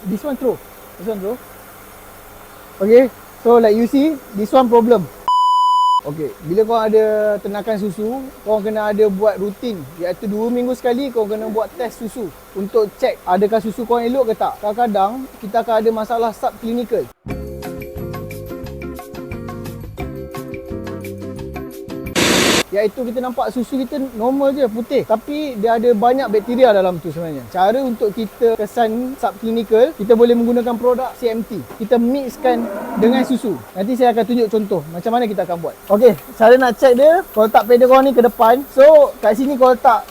This one throw. This one throw. Okay. So like you see, this one problem. Okay, bila korang ada ternakan susu, korang kena ada buat rutin, iaitu 2 minggu sekali korang kena buat test susu untuk check adakah susu korang elok ke tak. Kadang-kadang kita akan ada masalah subclinical. Iaitu kita nampak susu kita normal je, putih, tapi dia ada banyak bakteria dalam tu sebenarnya. Cara untuk kita kesan subclinical, kita boleh menggunakan produk CMT. Kita mixkan dengan susu. Nanti saya akan tunjuk contoh macam mana kita akan buat. Okey, cara nak check dia, kau letak pedal kau ni ke depan. So kat sini kau letak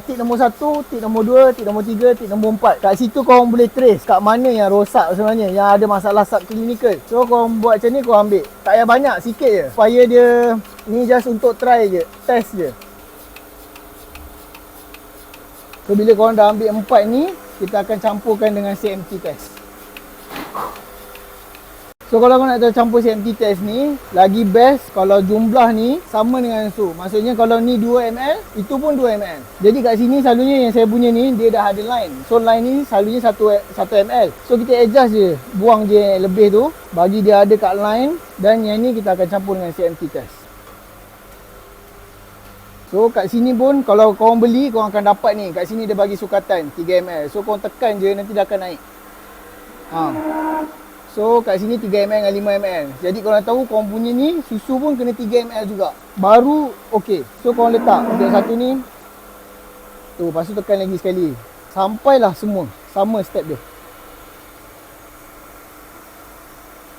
tip nombor 1, tip nombor 2, tip nombor 3, tip nombor 4. Kat situ kau boleh trace kat mana yang rosak sebenarnya, yang ada masalah subclinical. So kau buat macam ni, kau ambil. Tak payah banyak, sikit je. Supaya dia ni just untuk try je, test je. So bila korang dah ambil 4 ni, kita akan campurkan dengan CMT test. So kalau korang nak campur CMT test ni, lagi best kalau jumlah ni sama dengan su. Maksudnya kalau ni 2 ml, itu pun 2 ml. Jadi kat sini selalunya yang saya punya ni, dia dah ada line. So line ni selalunya 1 ml. So kita adjust je, buang je yang lebih tu, bagi dia ada kat line. Dan yang ni kita akan campur dengan CMT test. So kat sini pun kalau korang beli, korang akan dapat ni. Kat sini dia bagi sukatan 3 ml. So korang tekan je, nanti dah akan naik. So kat sini 3 ml dengan 5 ml. Jadi korang tahu korang punya ni susu pun kena 3 ml juga. Baru okey. So korang letak untuk satu ni. Tu, lepas tu tekan lagi sekali. Sampailah semua sama step dia.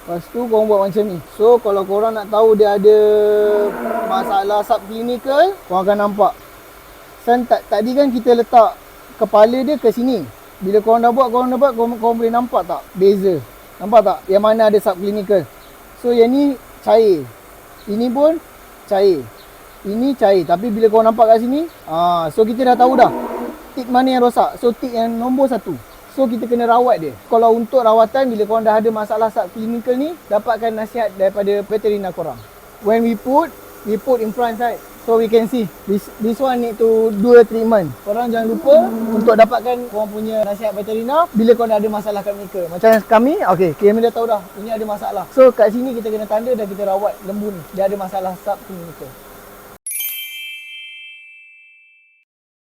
Lepas tu korang buat macam ni. So kalau korang nak tahu dia ada masalah subclinical, korang akan nampak. Tadi kan kita letak kepala dia ke sini. Bila korang dah buat, korang boleh nampak tak beza? Nampak tak yang mana ada subclinical? So yang ni cair. Ini pun cair. Ini cair. Tapi bila korang nampak kat sini, so kita dah tahu dah tip mana yang rosak. So tip yang nombor 1. So kita kena rawat dia. Kalau untuk rawatan, bila korang dah ada masalah subclinical ni, dapatkan nasihat daripada veterina korang. When we put in front side. So we can see this one need to do a treatment. Korang jangan lupa untuk dapatkan korang punya nasihat veterina bila korang dah ada masalah kat mereka. Macam kami, kami dah tahu dah ini ada masalah. So kat sini kita kena tanda dan kita rawat lembu ni. Dia ada masalah subclinical.